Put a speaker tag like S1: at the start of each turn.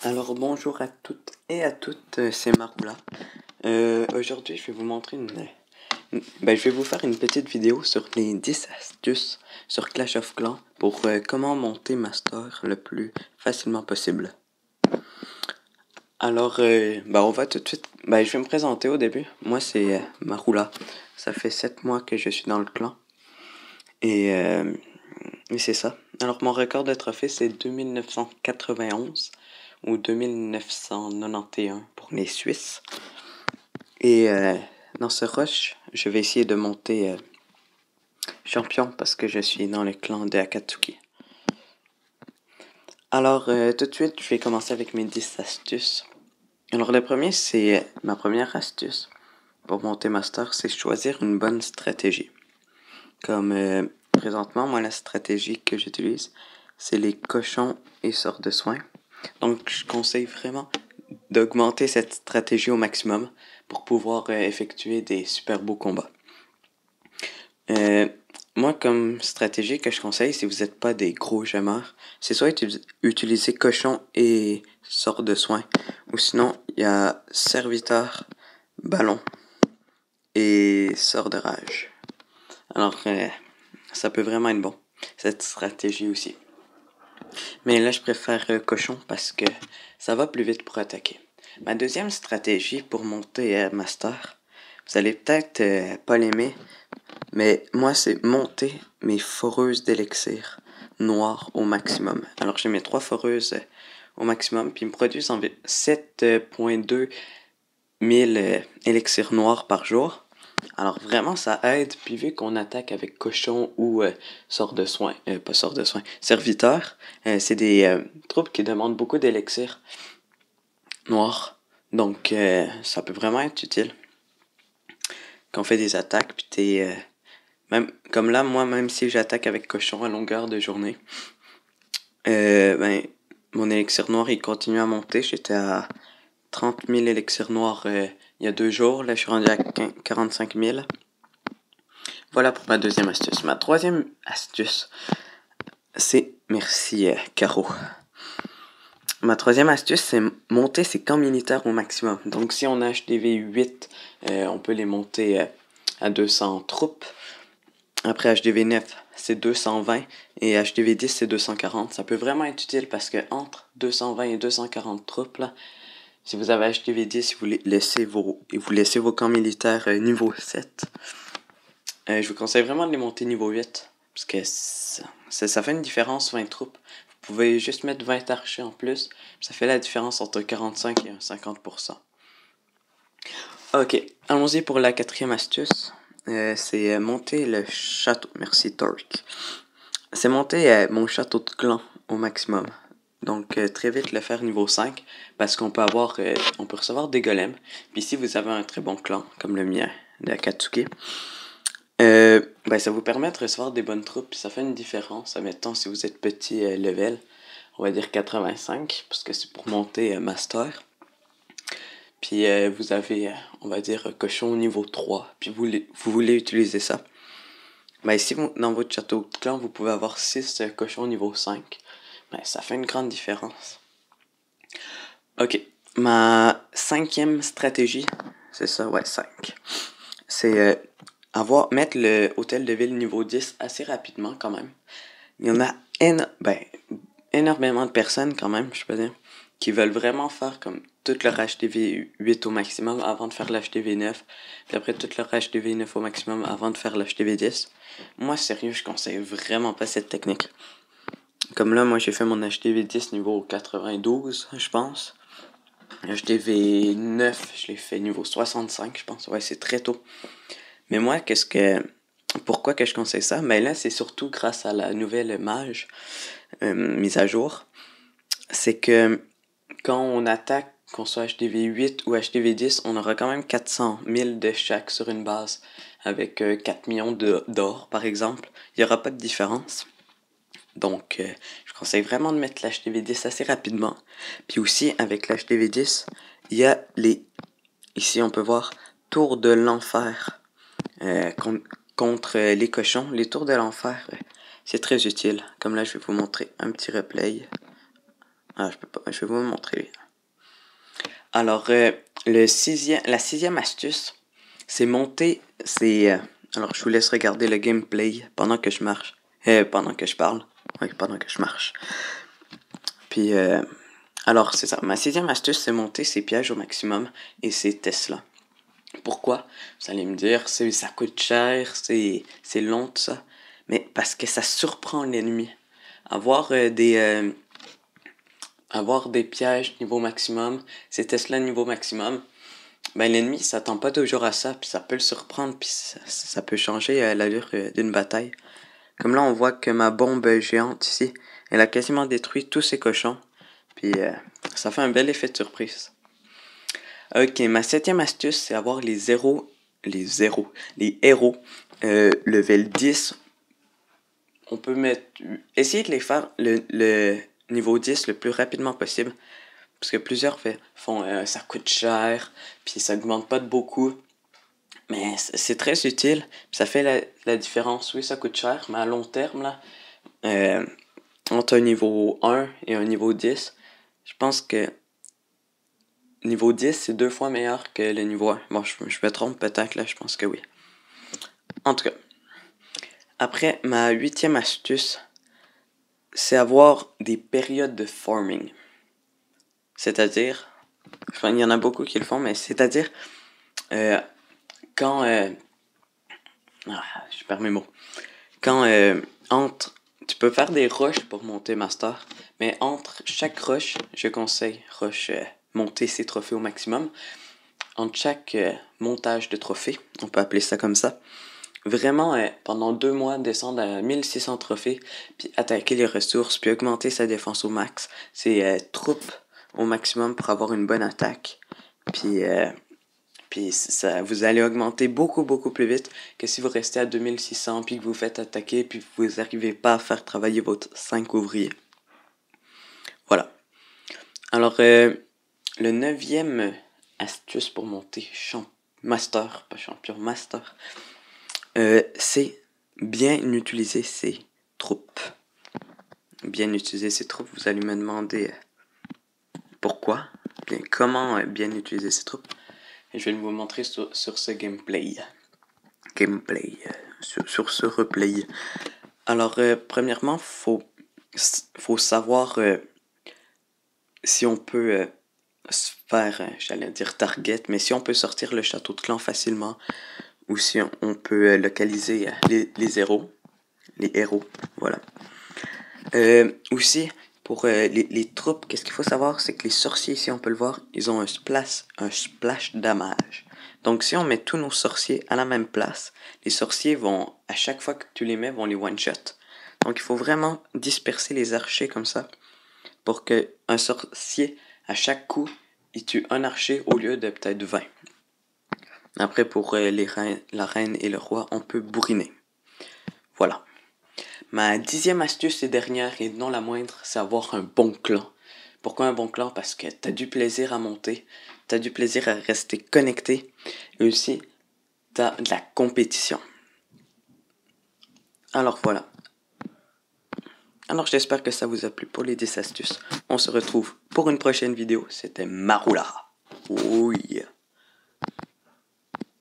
S1: Alors bonjour à toutes et à toutes, c'est Maroula. Aujourd'hui je vais vous montrer je vais vous faire une petite vidéo sur les 10 astuces sur Clash of Clans pour comment monter Master le plus facilement possible. Alors on va tout de suite, je vais me présenter au début. Moi c'est Maroula, ça fait 7 mois que je suis dans le clan et c'est ça. Alors mon record de trophée c'est 2991 ou 2991 pour les Suisses. Et dans ce rush, je vais essayer de monter champion parce que je suis dans le clan de Akatsuki. Alors tout de suite, je vais commencer avec mes 10 astuces. Alors le premier, c'est ma première astuce pour monter Master, c'est choisir une bonne stratégie. Comme présentement, moi la stratégie que j'utilise, c'est les cochons et sorts de soins. Donc je conseille vraiment d'augmenter cette stratégie au maximum pour pouvoir effectuer des super beaux combats. Moi, comme stratégie que je conseille, si vous n'êtes pas des gros gemeurs, c'est soit utiliser cochon et sort de soin, ou sinon il y a serviteur, ballon et sort de rage. Alors, ça peut vraiment être bon, cette stratégie aussi. Mais là, je préfère cochon parce que ça va plus vite pour attaquer. Ma deuxième stratégie pour monter Master, vous allez peut-être pas l'aimer, mais moi, c'est monter mes foreuses d'élixir noires au maximum. Alors, j'ai mes 3 foreuses au maximum, puis ils me produisent environ 7,2 000 élixirs noirs par jour. Alors, vraiment, ça aide. Puis, vu qu'on attaque avec cochon ou sort de soin, pas sort de soin, serviteur, c'est des troupes qui demandent beaucoup d'élixirs noirs. Donc, ça peut vraiment être utile. Quand on fait des attaques, puis t'es. Même, comme là, moi, même si j'attaque avec cochon à longueur de journée, mon élixir noir, il continue à monter. J'étais à 30 000 élixirs noirs il y a 2 jours. Là, je suis rendu à 45 000. Voilà pour ma deuxième astuce. Ma troisième astuce, c'est... Merci, Caro. Ma troisième astuce, c'est monter ses camps militaires au maximum. Donc, si on a HDV 8, on peut les monter à 200 troupes. Après HDV 9, c'est 220 et HDV 10, c'est 240. Ça peut vraiment être utile parce que entre 220 et 240 troupes, là, si vous avez HDV 10, vous laissez vos camps militaires niveau 7. Je vous conseille vraiment de les monter niveau 8 parce que ça fait une différence 20 troupes. Vous pouvez juste mettre 20 archers en plus. Ça fait la différence entre 45 et 50%. Ok, allons-y pour la quatrième astuce. C'est monter le château. Merci, Torque. C'est monter mon château de clan au maximum. Donc, très vite le faire niveau 5 parce qu'on peut on peut recevoir des golems. Puis si vous avez un très bon clan, comme le mien, de Akatsuki, ça vous permet de recevoir des bonnes troupes. Puis ça fait une différence. Admettons, si vous êtes petit level, on va dire 85, parce que c'est pour monter Master. Puis vous avez, on va dire, cochon niveau 3. Puis vous voulez utiliser ça. Si dans votre château de clan, vous pouvez avoir 6 cochons niveau 5. Ça fait une grande différence. Ok, ma cinquième stratégie, c'est ça, 5. C'est mettre le hôtel de ville niveau 10 assez rapidement quand même. Il y en a énormément de personnes quand même, je peux dire, qui veulent vraiment faire comme tout leur HDV 8 au maximum avant de faire l'HDV 9, puis après tout leur HDV 9 au maximum avant de faire l'HDV 10. Moi, sérieux, je conseille vraiment pas cette technique. Comme là, moi, j'ai fait mon HDV 10 niveau 92, je pense. HDV 9, je l'ai fait niveau 65, je pense. Ouais, c'est très tôt. Mais moi, pourquoi que je conseille ça? Là, c'est surtout grâce à la nouvelle mage mise à jour. C'est que quand on attaque, qu'on soit HDV 8 ou HDV 10, on aura quand même 400 000 de chaque sur une base avec 4 millions d'or, par exemple. Il n'y aura pas de différence. Donc, je conseille vraiment de mettre l'HDV 10 assez rapidement. Puis aussi, avec l'HDV 10, il y a ici on peut voir, tours de l'enfer contre les cochons. Les tours de l'enfer, c'est très utile. Comme là, je vais vous montrer un petit replay. Ah, je peux pas, je vais vous montrer. Alors, la sixième astuce, c'est monter, alors, je vous laisse regarder le gameplay pendant que je marche. Pendant que je parle. Oui, pendant que je marche. Puis, alors, c'est ça. Ma sixième astuce, c'est monter ses pièges au maximum et ses Tesla. Pourquoi? Vous allez me dire, ça coûte cher, c'est long, tout ça. Mais parce que ça surprend l'ennemi. Avoir avoir des pièges niveau maximum, ces Tesla niveau maximum, ben l'ennemi s'attend pas toujours à ça, puis ça peut le surprendre, puis ça peut changer l'allure d'une bataille. Comme là, on voit que ma bombe géante ici, elle a quasiment détruit tous ces cochons, puis ça fait un bel effet de surprise. Ok, ma septième astuce, c'est avoir les héros, level 10. On peut essayer de les faire le niveau 10 le plus rapidement possible. Parce que plusieurs font ça coûte cher, puis ça augmente pas de beaucoup. Mais c'est très utile, puis ça fait la différence. Oui, ça coûte cher, mais à long terme, là, entre un niveau 1 et un niveau 10, je pense que niveau 10, c'est 2 fois meilleur que le niveau 1. Bon, je me trompe peut-être, là, je pense que oui. En tout cas, après, ma huitième astuce, c'est avoir des périodes de farming. C'est-à-dire, enfin, il y en a beaucoup qui le font, mais c'est-à-dire, quand, je perds mes mots. Quand, tu peux faire des rushs pour monter master, mais entre chaque rush, je conseille monter ses trophées au maximum. Entre chaque montage de trophées, on peut appeler ça comme ça, vraiment, pendant 2 mois, descendre à 1600 trophées, puis attaquer les ressources, puis augmenter sa défense au max, ses troupes au maximum pour avoir une bonne attaque, puis ça, vous allez augmenter beaucoup plus vite que si vous restez à 2600 puis que vous faites attaquer puis vous n'arrivez pas à faire travailler votre 5 ouvriers. Voilà. Alors, le neuvième astuce pour monter master, pas champion, master, c'est bien utiliser ses troupes. Bien utiliser ses troupes, vous allez me demander pourquoi, bien, comment bien utiliser ses troupes. Et je vais vous montrer sur ce gameplay. Sur ce replay. Alors, premièrement, faut savoir si on peut se faire, j'allais dire target, mais si on peut sortir le château de clan facilement, ou si on peut localiser les héros. Les héros, voilà. Aussi, pour les troupes, qu'est-ce qu'il faut savoir, c'est que les sorciers, ici on peut le voir, ils ont un splash damage. Donc si on met tous nos sorciers à la même place, les sorciers vont, à chaque fois que tu les mets, vont les one-shot. Donc il faut vraiment disperser les archers comme ça, pour que un sorcier, à chaque coup, il tue un archer au lieu de peut-être 20. Après, pour la reine et le roi, on peut bourriner. Voilà. Ma 10e astuce et dernière, et non la moindre, c'est avoir un bon clan. Pourquoi un bon clan? Parce que t'as du plaisir à monter, t'as du plaisir à rester connecté, et aussi, t'as de la compétition. Alors voilà. Alors j'espère que ça vous a plu pour les 10 astuces. On se retrouve pour une prochaine vidéo. C'était Marula. Oh yeah.